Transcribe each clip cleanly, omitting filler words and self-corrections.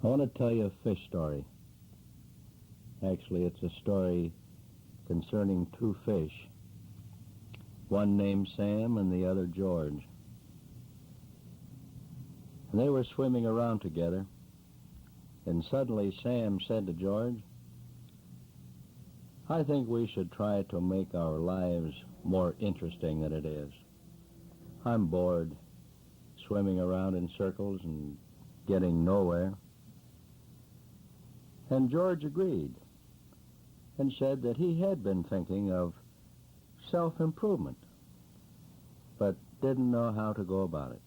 I want to tell you a fish story. Actually, it's a story concerning two fish, one named Sam and the other George. And they were swimming around together, and suddenly Sam said to George, "I think we should try to make our lives more interesting than it is. I'm bored swimming around in circles and getting nowhere." And George agreed and said that he had been thinking of self-improvement, but didn't know how to go about it.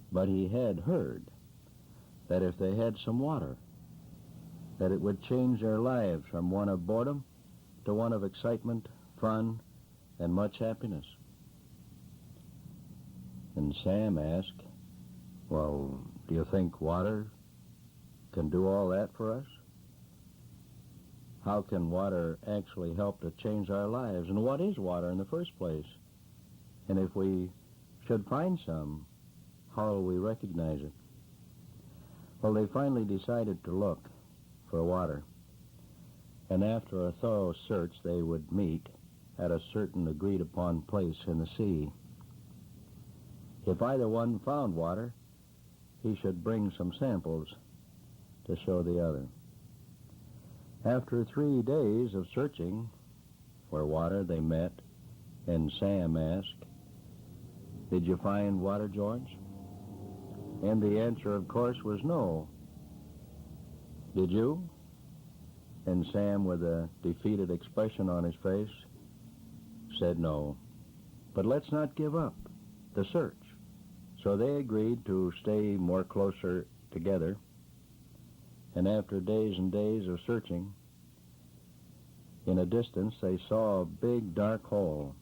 But he had heard that if they had some water, that it would change their lives from one of boredom to one of excitement, fun, and much happiness. And Sam asked, "Well, do you think water can do all that for us? How can water actually help to change our lives? And what is water in the first place? And if we should find some, how will we recognize it?" Well, they finally decided to look for water. And after a thorough search, they would meet at a certain agreed-upon place in the sea. If either one found water, he should bring some samples to show the other. After 3 days of searching for water, they met, and Sam asked, "Did you find water, George?" And the answer, of course, was no. "Did you?" And Sam, with a defeated expression on his face, said no. "But let's not give up the search." So they agreed to stay more closer together. And after days and days of searching, in a distance they saw a big dark hole.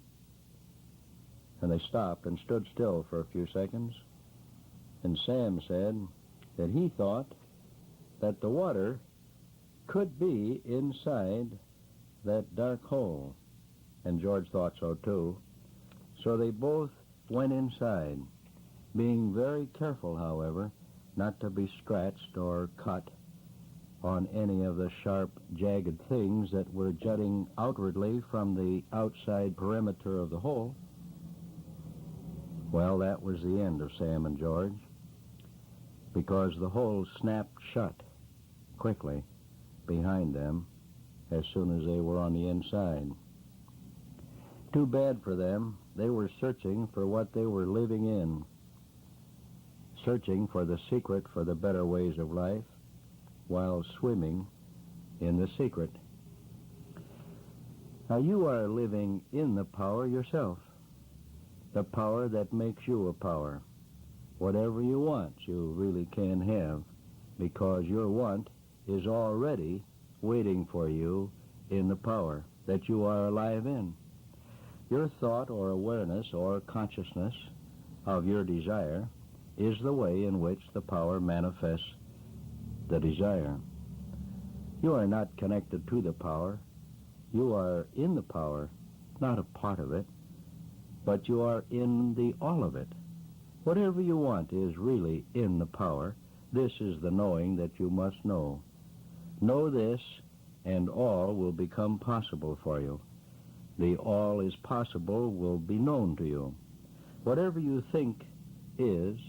And they stopped and stood still for a few seconds. And Sam said that he thought that the water could be inside that dark hole. And George thought so too. So they both went inside, being very careful, however, not to be scratched or cut on any of the sharp, jagged things that were jutting outwardly from the outside perimeter of the hole. Well, that was the end of Sam and George, because the hole snapped shut quickly behind them as soon as they were on the inside. Too bad for them. They were searching for what they were living in, searching for the secret for the better ways of life, while swimming in the secret. Now you are living in the power yourself, the power that makes you a power. Whatever you want, you really can have, because your want is already waiting for you in the power that you are alive in. Your thought or awareness or consciousness of your desire is the way in which the power manifests the desire. You are not connected to the power. You are in the power, not a part of it, but you are in the all of it. Whatever you want is really in the power. This is the knowing that you must know. Know this, and all will become possible for you. The all is possible will be known to you. Whatever you think is,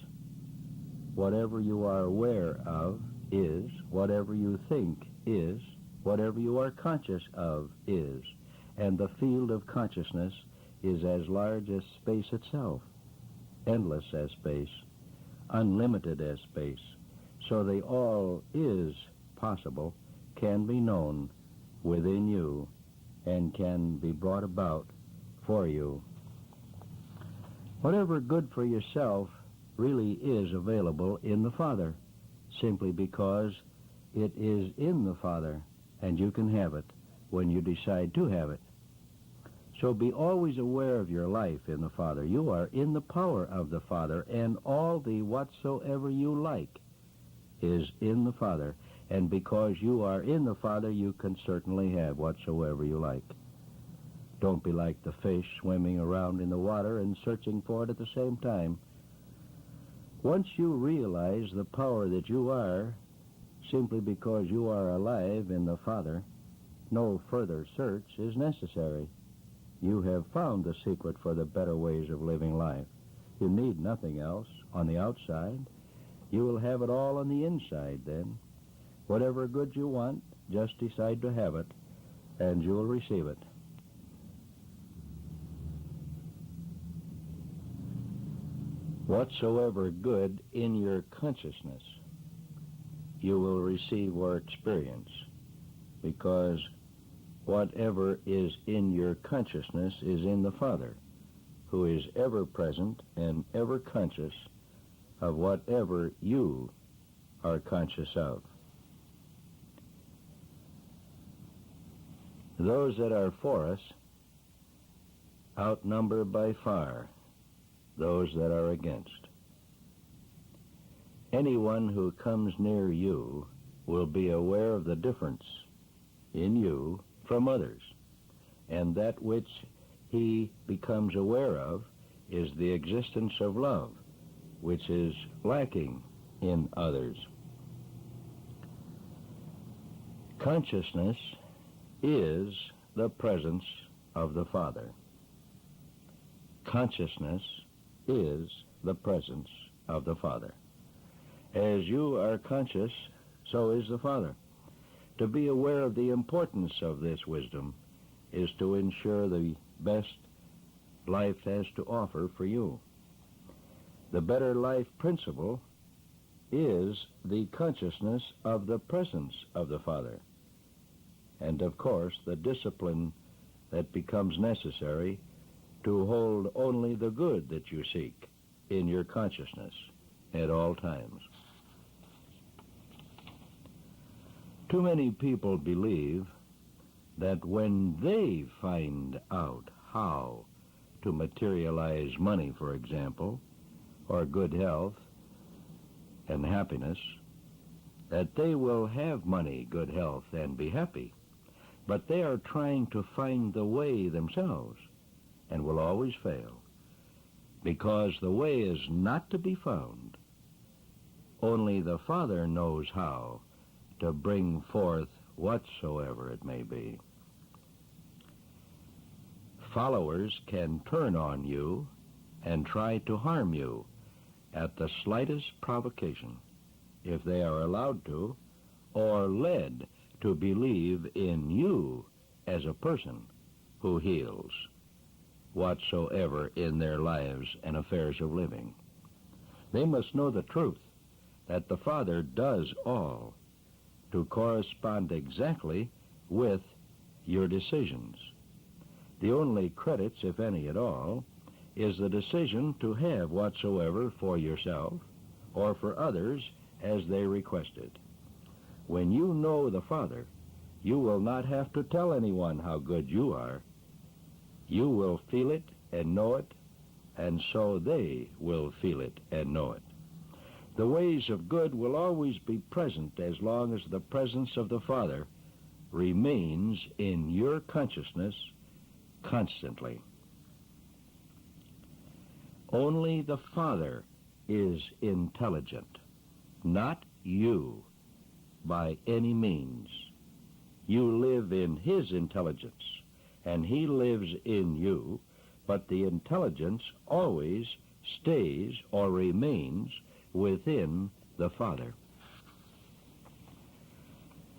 whatever you are aware of is, whatever you think is, whatever you are conscious of is. And the field of consciousness is as large as space itself, endless as space, unlimited as space. So the all is possible can be known within you and can be brought about for you. Whatever good for yourself really is available in the Father, simply because it is in the Father, and you can have it when you decide to have it. So be always aware of your life in the Father. You are in the power of the Father, and all the whatsoever you like is in the Father. And because you are in the Father, you can certainly have whatsoever you like. Don't be like the fish swimming around in the water and searching for it at the same time. Once you realize the power that you are, simply because you are alive in the Father, no further search is necessary. You have found the secret for the better ways of living life. You need nothing else on the outside. You will have it all on the inside then. Whatever good you want, just decide to have it, and you will receive it. Whatsoever good in your consciousness, you will receive or experience, because whatever is in your consciousness is in the Father, who is ever present and ever conscious of whatever you are conscious of. Those that are for us outnumber by far those that are against. Anyone who comes near you will be aware of the difference in you from others, and that which he becomes aware of is the existence of love, which is lacking in others. Consciousness is the presence of the Father. Consciousness is the presence of the Father. As you are conscious, so is the Father. To be aware of the importance of this wisdom is to ensure the best life has to offer for you. The better life principle is the consciousness of the presence of the Father. And of course, the discipline that becomes necessary to hold only the good that you seek in your consciousness at all times. Too many people believe that when they find out how to materialize money, for example, or good health and happiness, that they will have money, good health, and be happy. But they are trying to find the way themselves and will always fail, because the way is not to be found. Only the Father knows how to bring forth whatsoever it may be. Followers can turn on you and try to harm you at the slightest provocation, if they are allowed to, or led to believe in you as a person who heals whatsoever in their lives and affairs of living. They must know the truth, that the Father does all to correspond exactly with your decisions. The only credits, if any at all, is the decision to have whatsoever for yourself or for others as they requested. When you know the Father, you will not have to tell anyone how good you are. You will feel it and know it, and so they will feel it and know it. The ways of good will always be present as long as the presence of the Father remains in your consciousness constantly. Only the Father is intelligent, not you by any means. You live in His intelligence, and He lives in you, but the intelligence always stays or remains within the Father.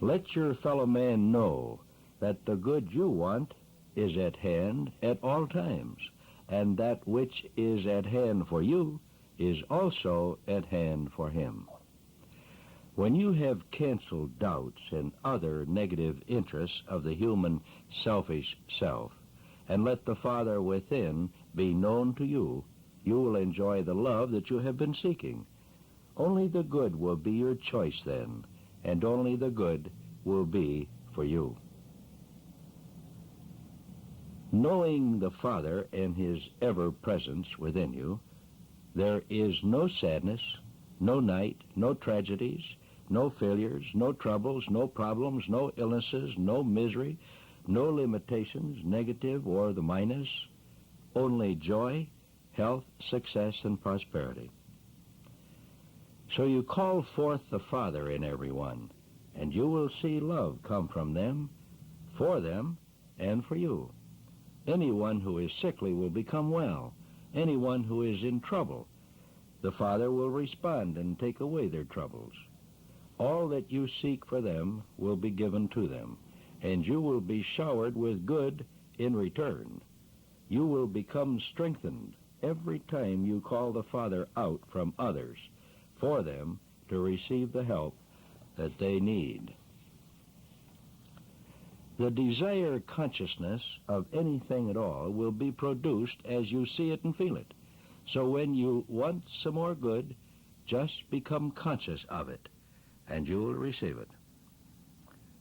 Let your fellow man know that the good you want is at hand at all times, and that which is at hand for you is also at hand for him. When you have canceled doubts and other negative interests of the human selfish self, and let the Father within be known to you, you will enjoy the love that you have been seeking. Only the good will be your choice then, and only the good will be for you. Knowing the Father and His ever-presence within you, there is no sadness, no night, no tragedies, no failures, no troubles, no problems, no illnesses, no misery, no limitations, negative or the minus, only joy, health, success, and prosperity. So you call forth the Father in everyone, and you will see love come from them, for them, and for you. Anyone who is sickly will become well. Anyone who is in trouble, the Father will respond and take away their troubles. All that you seek for them will be given to them, and you will be showered with good in return. You will become strengthened every time you call the Father out from others for them to receive the help that they need. The desire consciousness of anything at all will be produced as you see it and feel it. So when you want some more good, just become conscious of it, and you will receive it.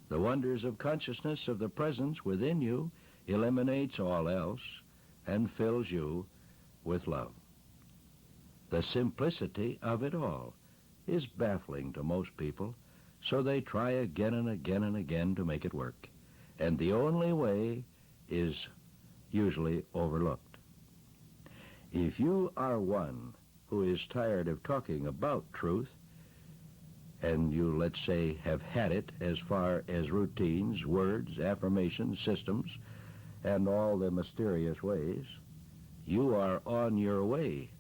The wonders of consciousness of the presence within you eliminates all else and fills you with love. The simplicity of it all is baffling to most people, so they try again and again and again to make it work. And the only way is usually overlooked. If you are one who is tired of talking about truth, and you, let's say, have had it as far as routines, words, affirmations, systems, and all the mysterious ways, you are on your way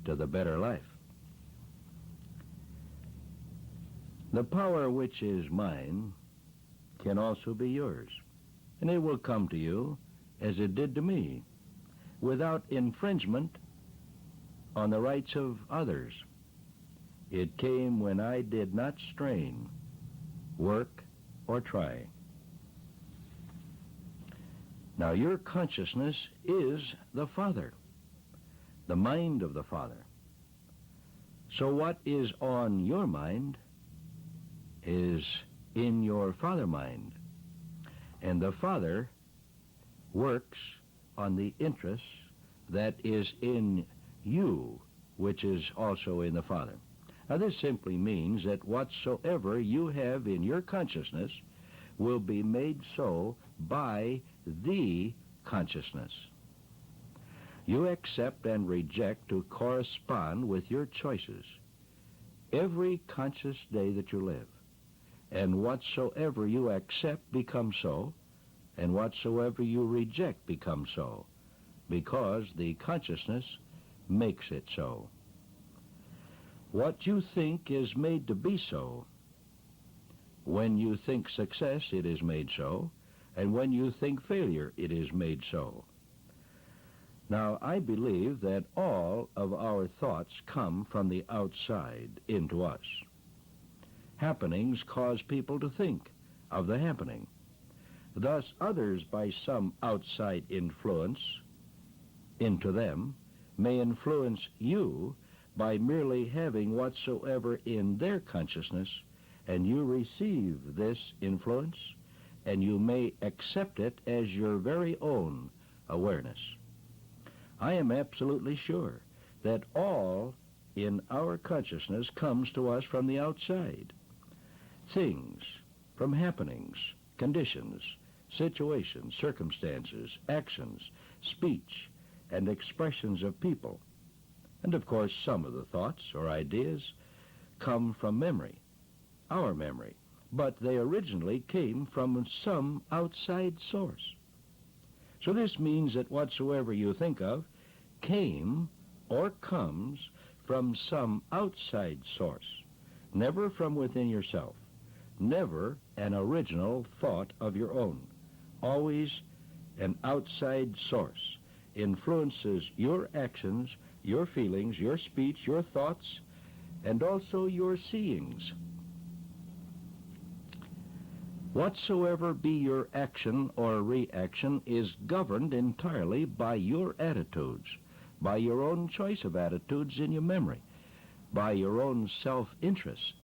to the better life. The power which is mine can also be yours, and it will come to you as it did to me, without infringement on the rights of others. It came when I did not strain, work, or try. Now your consciousness is the Father, the mind of the Father. So what is on your mind is in your Father mind. And the Father works on the interest that is in you, which is also in the Father. Now this simply means that whatsoever you have in your consciousness will be made so by the consciousness. You accept and reject to correspond with your choices every conscious day that you live. And whatsoever you accept becomes so, and whatsoever you reject becomes so, because the consciousness makes it so. What you think is made to be so. When you think success, it is made so, and when you think failure, it is made so. Now, I believe that all of our thoughts come from the outside into us. Happenings cause people to think of the happening. Thus, others, by some outside influence into them, may influence you by merely having whatsoever in their consciousness, and you receive this influence, and you may accept it as your very own awareness. I am absolutely sure that all in our consciousness comes to us from the outside. Things, from happenings, conditions, situations, circumstances, actions, speech, and expressions of people. And of course, some of the thoughts or ideas come from memory, our memory, but they originally came from some outside source. So this means that whatsoever you think of came or comes from some outside source, never from within yourself, never an original thought of your own. Always an outside source influences your actions, your feelings, your speech, your thoughts, and also your seeings. Whatsoever be your action or reaction is governed entirely by your attitudes, by your own choice of attitudes in your memory, by your own self-interest.